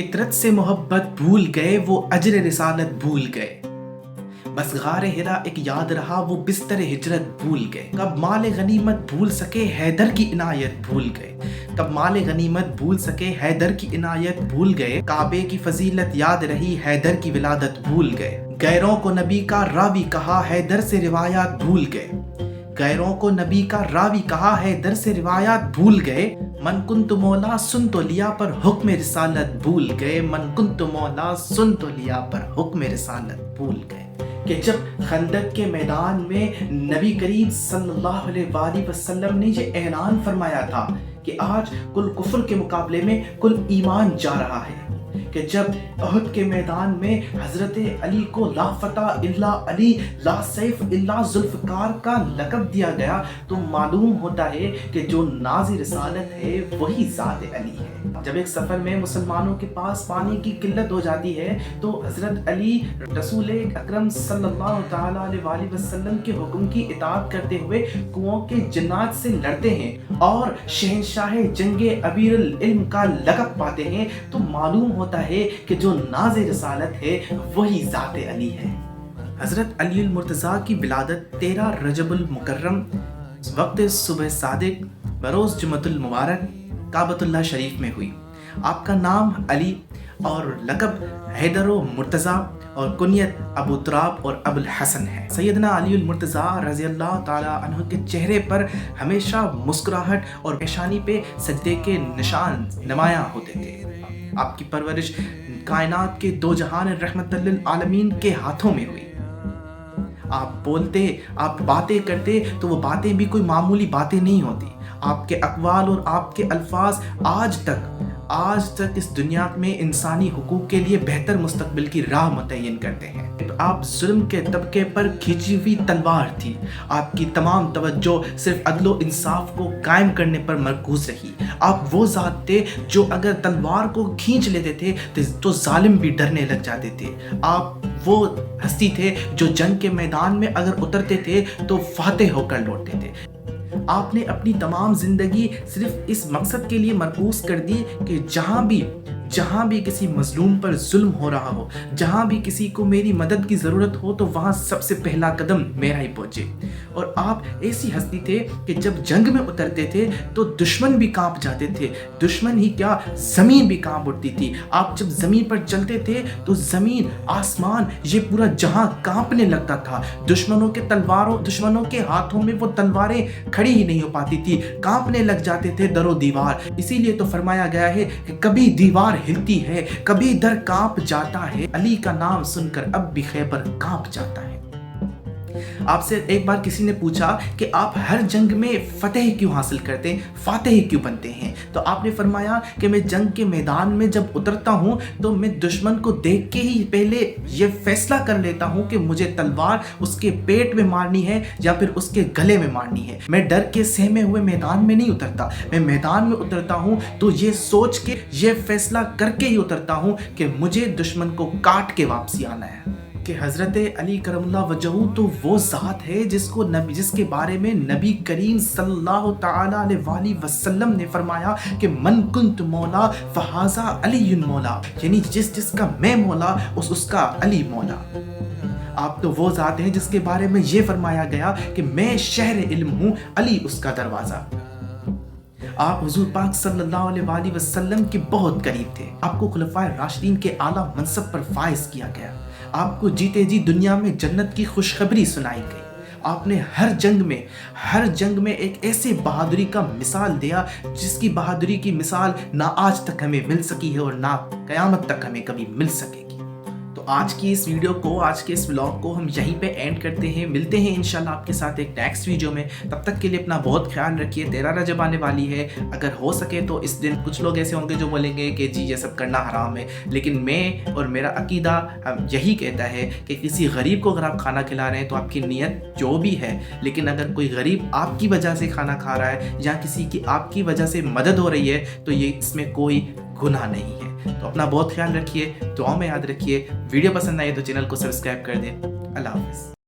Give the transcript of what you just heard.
इतरत से मोहब्बत भूल गए, वो अजर रिसालत भूल गए। बस गारे हिरा एक याद रहा, वो बिस्तर हिजरत भूल गए। कब माले गनीमत भूल सके, हैदर की इनायत भूल गए। कब माले गनीमत भूल सके, हैदर की इनायत भूल गए। काबे की फजीलत याद रही, हैदर की विलादत भूल गए। गैरों को नबी का रावी कहा, हैदर से रिवायात भूल गए। गैरों को नबी का रावी कहा, हैदर से रिवायात भूल गए। मन कुंतु मौला सुन तो लिया, पर हुक्म रिसालत भूल गए। मन कुंतु मौला सुन तो लिया, पर हुक्म रिसालत भूल गए। कि जब खंदक के मैदान में नबी करीम सल्लल्लाहु अलैहि वसल्लम ने ये ऐलान फरमाया था कि आज कुल कुफ्र के मुकाबले में कुल ईमान जा रहा है, कि जब उहद के मैदान में हजरत अली को ला फतह इल्ला अली, ला सैफ इल्ला जुल्फकार का लक़ब दिया गया, तो मालूम होता है कि जो नाज़िर रिसालत है वही ज़ात अली है। जब एक सफ़र में मुसलमानों के पास पानी की किल्लत हो जाती है तो हजरत अली रसूल अकरम सल्लल्लाहु तआला अलैहि वसल्लम के हुक्म की इताअत करते हुए कुओं के जन्नात से लड़ते हैं और शहंशाह जंगे अबीरुल इल्म का लक़ब पाते हैं, तो मालूम होता है कि जो नाज़िर रिसालत है वही ज़ात अली है। हज़रत अली मुर्तज़ा की विलादत 13 रजबुल मुकर्रम वक्त सुबह सादिक बरोज़ जुमतुल मुबारक काबतुल्लाह शरीफ में हुई। आपका नाम अली और लक़ब हैदर मुर्तज़ा और कुनियत अबू तुराब और अबुल हसन है। सैयदना अली मुर्तज़ा रज़ी अल्लाह ताला अन्हु के चेहरे पर हमेशा मुस्कुराहट और पेशानी पे सजदे के निशान नुमायां होते थे। आपकी परवरिश कायनात के दो जहान रहमतुल लिल आलमीन के हाथों में हुई। आप बोलते, आप बातें करते तो वो बातें भी कोई मामूली बातें नहीं होती। आपके अक़वाल और आपके अल्फाज आज तक इस दुनिया में इंसानी हुकूक के लिए बेहतर मुस्तकबिल की राह मुतय्यन करते हैं। आप जुल्म के तबके पर खींची हुई तलवार थी। आपकी तमाम तवज्जो सिर्फ अदलो इंसाफ को कायम करने पर मरकूज रही। आप वो ज़ात थे जो अगर तलवार को खींच लेते थे तो जालिम भी डरने लग जाते थे। आप वो हस्ती थे जो जंग के मैदान में अगर उतरते थे तो फातेह होकर लौटते थे। आपने अपनी तमाम जिंदगी सिर्फ इस मकसद के लिए मरकूज कर दी कि जहाँ भी किसी मजलूम पर जुल्म हो रहा हो, जहाँ भी किसी को मेरी मदद की ज़रूरत हो, तो वहाँ सबसे पहला कदम मेरा ही पहुँचे। और आप ऐसी हस्ती थे कि जब जंग में उतरते थे तो दुश्मन भी कांप जाते थे। दुश्मन ही क्या, ज़मीन भी कांप उठती थी। आप जब ज़मीन पर चलते थे तो ज़मीन, आसमान, ये पूरा जहां कांपने लगता था। दुश्मनों के हाथों में वो तलवारें खड़ी ही नहीं हो पाती थी, कांपने लग जाते थे दरो दीवार। इसीलिए तो फरमाया गया है कि कभी दीवार हिलती है, कभी दर कांप जाता है, अली का नाम सुनकर अब भी खैबर कांप जाता है। आपसे एक बार किसी ने पूछा कि आप हर जंग में फतेह क्यों हासिल करते हैं, फातेह क्यों बनते हैं, तो आपने फरमाया कि मैं जंग के मैदान में जब उतरता हूं तो मैं दुश्मन को देख के ही पहले ये फैसला कर लेता हूं कि मुझे तलवार उसके पेट में मारनी है या फिर उसके गले में मारनी है। मैं डर के सहमे हुए मैदान में नहीं उतरता। मैं मैदान में उतरता हूं तो ये सोच के, ये फैसला करके ही उतरता हूं कि मुझे दुश्मन को काट के वापसी आना है। कि हज़रत अली करमुल्लाह वजहू तो वो ज़ात है जिसके बारे में नबी करीम सल्लल्लाहु तआला अलैहि वसल्लम ने फरमाया कि मन कुंत मौला फहाज़ा अलीयुन मौला, यानी जिसका मैं मौला उसका अली मौला। आप तो वो ज़ात हैं जिसके बारे में ये फरमाया गया कि मैं शहर इल्म हूँ, अली उसका दरवाज़ा। आप हुजूर पाक सल्लल्लाहु अलैहि वसल्लम के बहुत करीब थे। आपको खुलफाए राशिदीन के आला मनसब पर फाइज किया गया। आपको जीते जी दुनिया में जन्नत की खुशखबरी सुनाई गई। आपने हर जंग में एक ऐसे बहादुरी का मिसाल दिया जिसकी बहादुरी की मिसाल ना आज तक हमें मिल सकी है और ना क़यामत तक हमें कभी मिल सकेगी। तो आज की इस वीडियो को, आज के इस व्लॉग को हम यहीं पे एंड करते हैं। मिलते हैं इंशाल्लाह आपके साथ एक नेक्स्ट वीडियो में। तब तक के लिए अपना बहुत ख्याल रखिए। 13 रजब आने वाली है। अगर हो सके तो इस दिन, कुछ लोग ऐसे होंगे जो बोलेंगे कि जी ये सब करना हराम है, लेकिन मैं और मेरा अकीदा यही कहता है कि किसी गरीब को अगर आप खाना खिला रहे हैं तो आपकी नीयत जो भी है, लेकिन अगर कोई गरीब आपकी वजह से खाना खा रहा है या किसी की आपकी वजह से मदद हो रही है तो ये इसमें कोई गुनाह नहीं है। तो अपना बहुत ख्याल रखिए, दुआ में याद रखिए। वीडियो पसंद आए तो चैनल को सब्सक्राइब कर दें। अल्लाह हाफ़िज़।